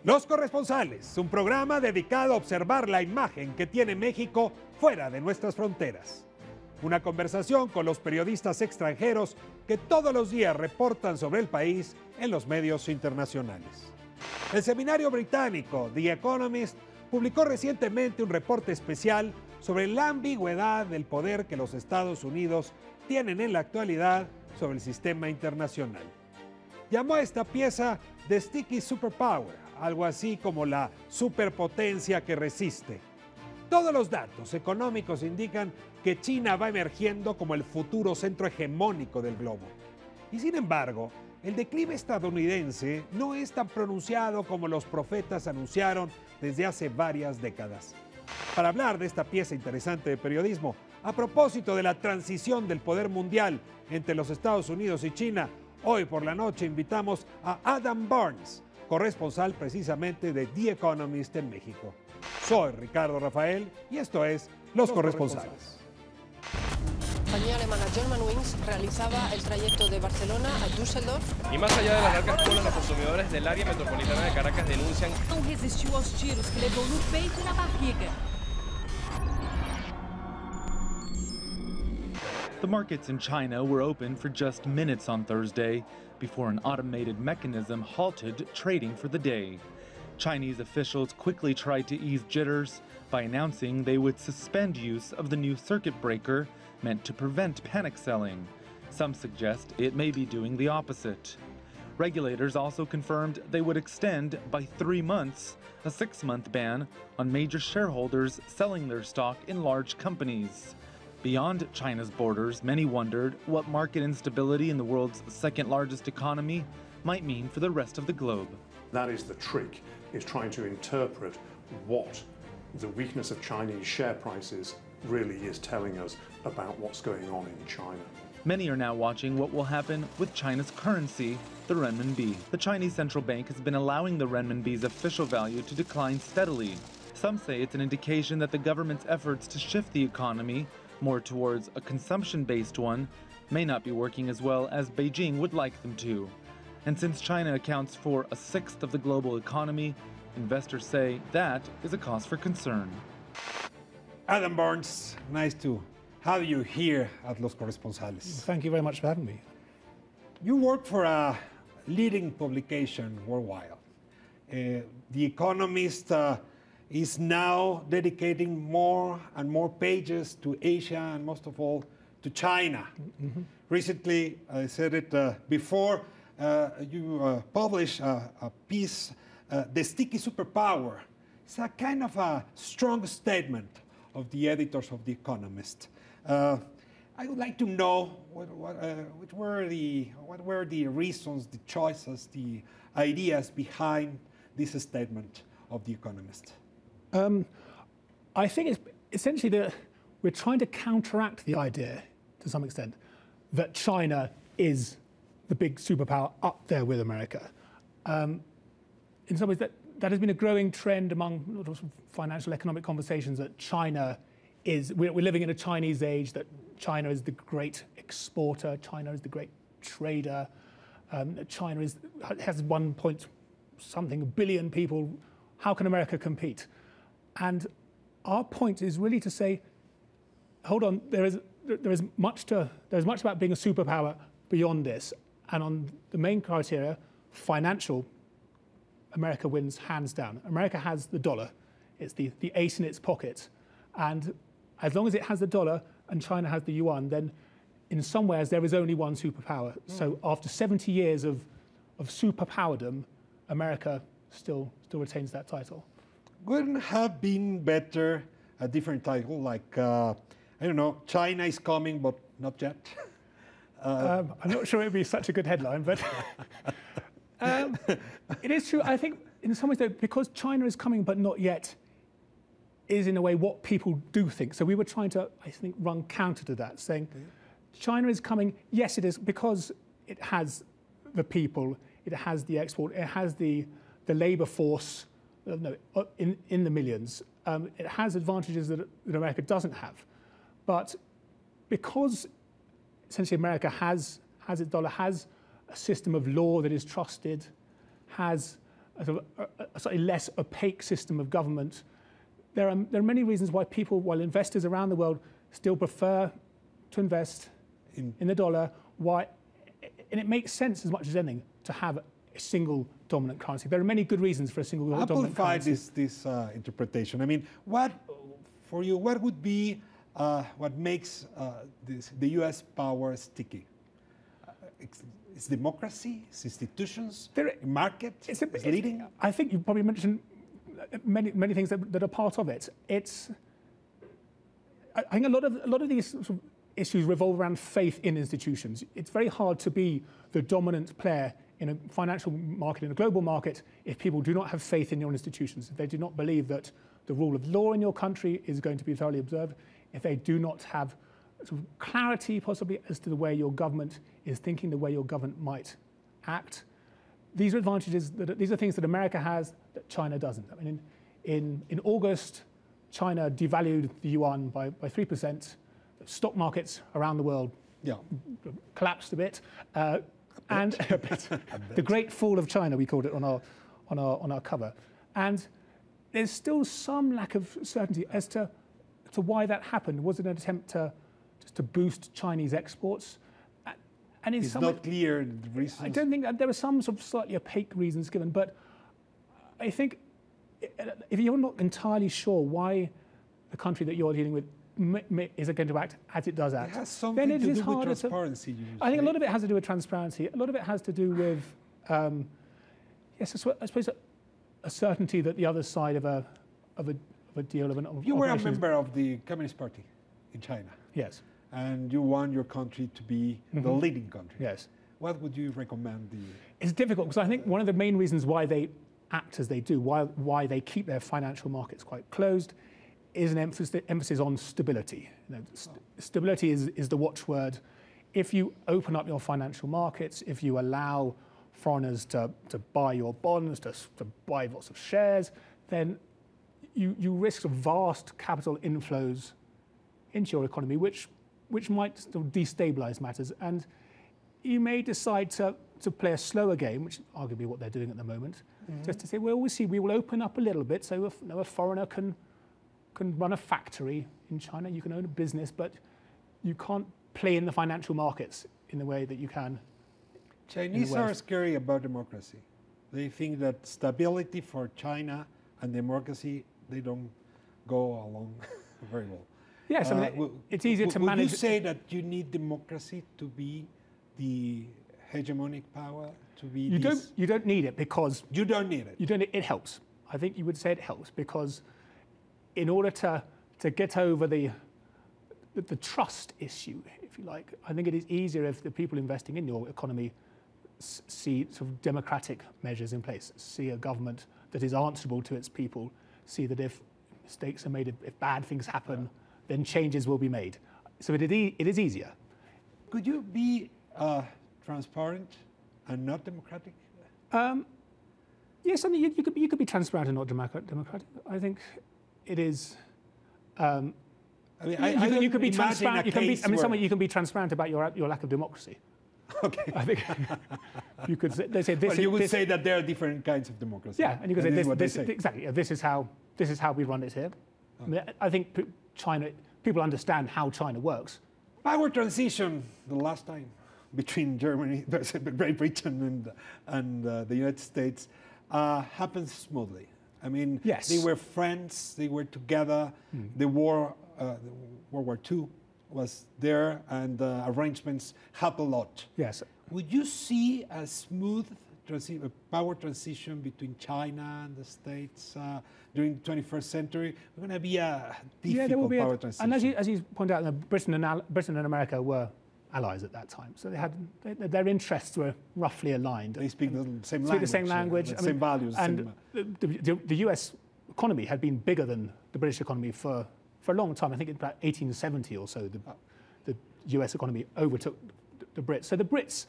Los corresponsales, un programa dedicado a observar la imagen que tiene México fuera de nuestras fronteras. Una conversación con los periodistas extranjeros que todos los días reportan sobre el país en los medios internacionales. El seminario británico The Economist publicó recientemente un reporte especial sobre la ambigüedad del poder que los Estados Unidos tienen en la actualidad sobre el sistema internacional. Llamó a esta pieza The Sticky Superpower, algo así como la superpotencia que resiste. Todos los datos económicos indican que China va emergiendo como el futuro centro hegemónico del globo. Y sin embargo, el declive estadounidense no es tan pronunciado como los profetas anunciaron desde hace varias décadas. Para hablar de esta pieza interesante de periodismo, a propósito de la transición del poder mundial entre los Estados Unidos y China, hoy por la noche invitamos a Adam Burns, corresponsal precisamente de The Economist en México. Soy Ricardo Rafael y esto es Los Corresponsales. La compañía alemana Germanwings realizaba el trayecto de Barcelona a Düsseldorf. Y más allá de las largas colas, los consumidores del área metropolitana de Caracas denuncian. Não resistiu aos tiros que levou no peito e na barriga. The markets in China were open for just minutes on Thursday before an automated mechanism halted trading for the day. Chinese officials quickly tried to ease jitters by announcing they would suspend use of the new circuit breaker meant to prevent panic selling. Some suggest it may be doing the opposite. Regulators also confirmed they would extend by 3 months a 6-month ban on major shareholders selling their stock in large companies. Beyond China's borders, many wondered what market instability in the world's second largest economy might mean for the rest of the globe. That is the trick, is trying to interpret what the weakness of Chinese share prices really is telling us about what's going on in China. Many are now watching what will happen with China's currency, the renminbi. The Chinese central bank has been allowing the renminbi's official value to decline steadily. Some say it's an indication that the government's efforts to shift the economy more towards a consumption-based one may not be working as well as Beijing would like them to. And since China accounts for a sixth of the global economy, investors say that is a cause for concern. Adam Burns, nice to have you here at Los Corresponsales. Thank you very much for having me. You work for a leading publication worldwide. The Economist is now dedicating more and more pages to Asia and most of all to China. Mm-hmm. Recently, I said it before, you published a piece, The Sticky Superpower. It's a kind of a strong statement of the editors of The Economist. I would like to know what were the reasons, the choices, the ideas behind this statement of The Economist. I think it's essentially that we're trying to counteract the idea, to some extent, that China is the big superpower up there with America. In some ways, that has been a growing trend among financial economic conversations, that China is, we're living in a Chinese age, that China is the great exporter, China is the great trader, China has 1 billion people. How can America compete? And our point is really to say, hold on, there is much about being a superpower beyond this. And on the main criteria, financial, America wins hands down. America has the dollar. It's the ace in its pocket. And as long as it has the dollar and China has the yuan, then in some ways there is only one superpower. So after 70 years of superpowerdom, America still retains that title. Wouldn't have been better a different title, like, I don't know, China is coming, but not yet? I'm not sure it would be such a good headline, but it is true. I think in some ways, though, because China is coming, but not yet, is in a way what people do think. So we were trying to, I think, run counter to that, saying China is coming, yes, it is, because it has the people, it has the export, it has the labor force, in the millions. It has advantages that America doesn't have. But because essentially America has its dollar, has a system of law that is trusted, has a slightly less opaque system of government. There are many reasons why while investors around the world still prefer to invest in the dollar, and it makes sense as much as anything to have a single dominant currency. There are many good reasons for a single dominant currency. This interpretation. I mean, what would be what makes the U.S. power sticky? It's democracy, it's institutions, market, it's leading. I think you probably mentioned many things that are part of it. I think a lot of these sort of issues revolve around faith in institutions. It's very hard to be the dominant player in a financial market, in a global market, if people do not have faith in your institutions, if they do not believe that the rule of law in your country is going to be thoroughly observed, if they do not have sort of clarity possibly as to the way your government is thinking, the way your government might act. These are advantages, these are things that America has that China doesn't. I mean, in August, China devalued the yuan by 3%. Stock markets around the world collapsed a bit. And the Great Fall of China, we called it on our cover. And there's still some lack of certainty as to why that happened. Was it an attempt to boost Chinese exports? And it's not clear the reasons. I don't think that there are some sort of slightly opaque reasons given, but I think if you're not entirely sure why the country that you're dealing with is going to act as it does act, it has something then it to is do with harder transparency. I think a lot of it has to do with transparency. A lot of it has to do with, yes, I suppose a certainty that the other side of a deal of an. You were a member of the Communist Party in China. Yes. And you want your country to be the leading country. Yes. What would you recommend? It's difficult because I think one of the main reasons why they act as they do, why they keep their financial markets quite closed, is an emphasis on stability. You know, stability is the watchword. If you open up your financial markets, if you allow foreigners to buy your bonds, to buy lots of shares, then you risk vast capital inflows into your economy, which might sort of destabilize matters. And you may decide to play a slower game, which is arguably what they're doing at the moment, just to say, well, we will open up a little bit so a foreigner can run a factory in China, you can own a business, but you can't play in the financial markets in the way that you can. Chinese are scary about democracy. They think that stability for China and democracy, they don't go along very well. Yes, I mean, it's easier to manage. Would you say that you need democracy to be the hegemonic power? You don't need it because you don't need it. You don't. It helps. I think you would say it helps because in order to get over the trust issue, if you like, I think it is easier if the people investing in your economy see sort of democratic measures in place, see a government that is answerable to its people, see that if mistakes are made, if bad things happen, then changes will be made. So it is easier. Could you be transparent and not democratic? Yes, I mean, you could be transparent and not democratic. I think it is. I mean, you could be transparent. You can be transparent about your lack of democracy. Okay. I think you could say. They say this. Well, you would say that there are different kinds of democracy. Yeah, and you could say exactly. Yeah, this is how we run it here. I mean, I think people understand how China works. Power transition the last time between Germany, Great Britain, and the United States happened smoothly. I mean, yes. They were friends. They were together. The World War II was there, and arrangements helped a lot. Yes. Would you see a smooth power transition between China and the States during the 21st century? We're going to be a difficult power transition. And as you point out, Britain and America were allies at that time, so their interests were roughly aligned. They speak the same language, the same values. And the U.S. economy had been bigger than the British economy for a long time. I think in about 1870 or so, the U.S. economy overtook the Brits. So the Brits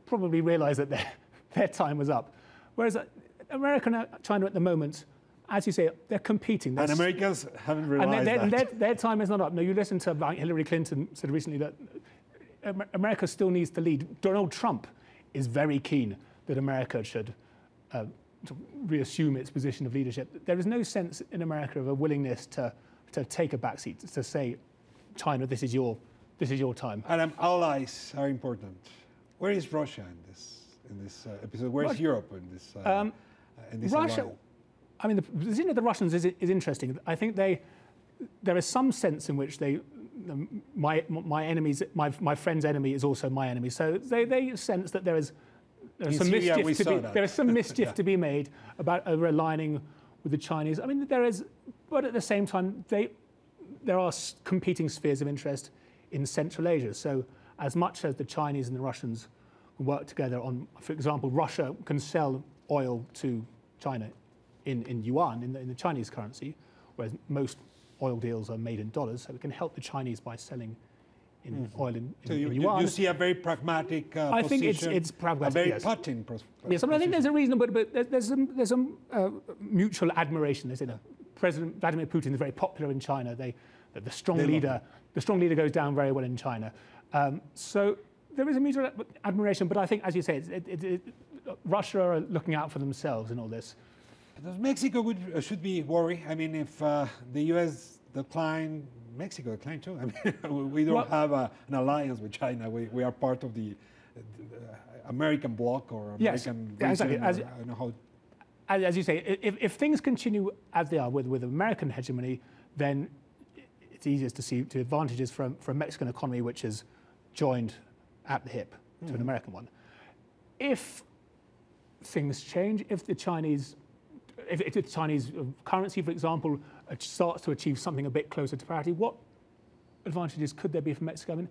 probably realised that their time was up. Whereas America and China at the moment, as you say, they're competing. And Americans haven't realised that. Their time is not up. No, you listen to Hillary Clinton said recently that America still needs to lead. Donald Trump is very keen that America should reassume its position of leadership. There is no sense in America of a willingness to take a backseat, to say, China, this is your time. And allies are important. Where is Russia in this episode? Where is Europe in this? In this Russia. alliance? I mean, the position of the Russians is interesting. I think there is some sense in which my friend's enemy is also my enemy. So they sense that there is some mischief to be made about over-aligning with the Chinese. I mean, but at the same time, there are competing spheres of interest in Central Asia. So as much as the Chinese and the Russians work together on, for example, Russia can sell oil to China in yuan, in the Chinese currency, whereas most oil deals are made in dollars, so it can help the Chinese by selling in oil in yuan. You see a very pragmatic position. I think it's pragmatic, a very yes. Putin Yes, I mean, I think there's a reason, but there's some mutual admiration. They say that President Vladimir Putin is very popular in China. The strong leader goes down very well in China. So there is a mutual admiration, but I think, as you say, Russia are looking out for themselves in all this. Does Mexico should be worried? I mean, if the U.S. decline, Mexico decline too. I mean, we don't have an alliance with China. We are part of the American bloc or American region. Exactly. I don't know how. As you say, if things continue as they are with American hegemony, then it's easiest to see the advantages from a Mexican economy which is joined at the hip to an American one. If things change, if the Chinese currency, for example, starts to achieve something a bit closer to parity, what advantages could there be for Mexico? I mean,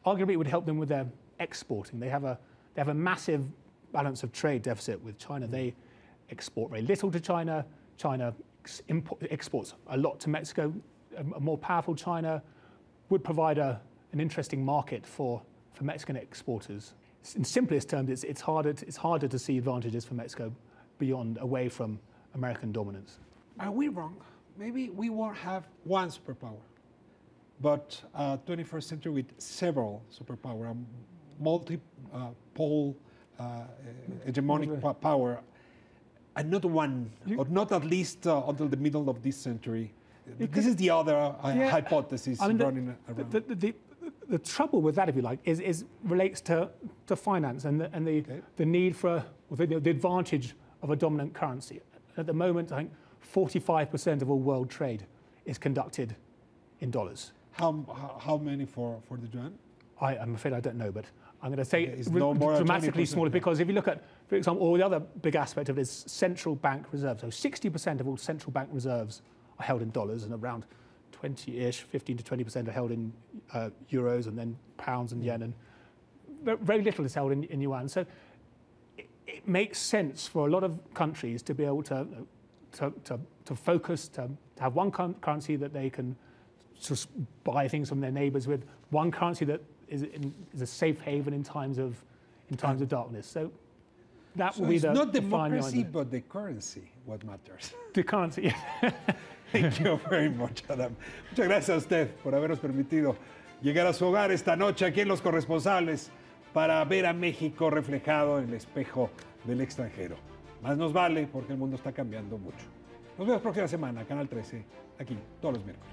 arguably it would help them with their exporting. They have a massive balance of trade deficit with China. They export very little to China. China exports a lot to Mexico. A more powerful China would provide an interesting market for Mexican exporters. In simplest terms, it's harder to see advantages for Mexico away from American dominance. Are we wrong? Maybe we won't have one superpower, but 21st century with several superpower, multi-pole hegemonic power, and not one, or not at least until the middle of this century. This is the other hypothesis running around. The trouble with that, if you like, relates to finance and the need for the advantage of a dominant currency. At the moment, I think 45% of all world trade is conducted in dollars. How many for the yuan? I'm afraid I don't know, but I'm going to say it's no more dramatically smaller, because if you look at, for example, all the other big aspect of it is central bank reserves. So 60% of all central bank reserves are held in dollars, and around 20-ish, 15 to 20% are held in euros, and then pounds and yen, and very little is held in yuan. So it makes sense for a lot of countries to be able to focus, to have one currency that they can just buy things from their neighbours with, one currency that is a safe haven in times of darkness. So that will be the not democracy, but the currency what matters. The currency. Thank you very much, Adam. Muchas gracias a usted por habernos permitido llegar a su hogar esta noche aquí en Los Corresponsales para ver a México reflejado en el espejo del extranjero. Más nos vale porque el mundo está cambiando mucho. Nos vemos próxima semana, Canal 13, aquí, todos los miércoles.